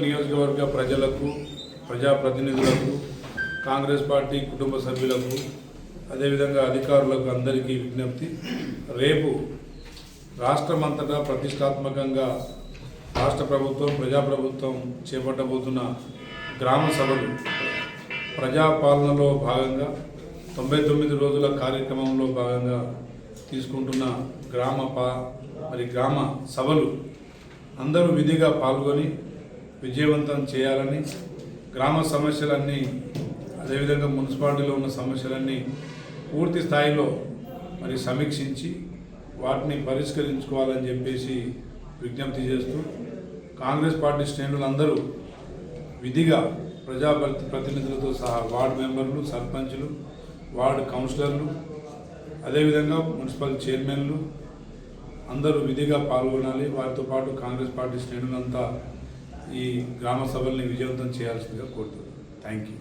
నియోజకవర్గ ప్రజలకు, ప్రజాప్రతినిధులకు, కాంగ్రెస్ పార్టీ కుటుంబ సభ్యులకు, అదేవిధంగా అధికారులకు అందరికీ విజ్ఞప్తి. రేపు రాష్ట్రమంతటా ప్రతిష్టాత్మకంగా రాష్ట్ర ప్రభుత్వం, ప్రజాప్రభుత్వం చేపట్టబోతున్న గ్రామ సభలు ప్రజాపాలనలో భాగంగా 99 రోజుల కార్యక్రమంలో భాగంగా తీసుకుంటున్న గ్రామ సభలు అందరూ విధిగా పాల్గొని విజయవంతం చేయాలని, గ్రామ సమస్యలన్నీ అదేవిధంగా మున్సిపాలిటీలో ఉన్న సమస్యలన్నీ పూర్తి స్థాయిలో సమీక్షించి వాటిని పరిష్కరించుకోవాలని చెప్పేసి విజ్ఞప్తి చేస్తూ, కాంగ్రెస్ పార్టీ శ్రేణులందరూ విధిగా ప్రజాప్రతినిధులతో సహా వార్డు మెంబర్లు, సర్పంచులు, వార్డు కౌన్సిలర్లు, అదేవిధంగా మున్సిపల్ చైర్మన్లు అందరూ విధిగా పాల్గొనాలి. వారితో పాటు కాంగ్రెస్ పార్టీ శ్రేణులంతా ఈ గ్రామ సభల్ని విజయవంతం చేయాల్సిందిగా కోరుతున్నాను. Thank you.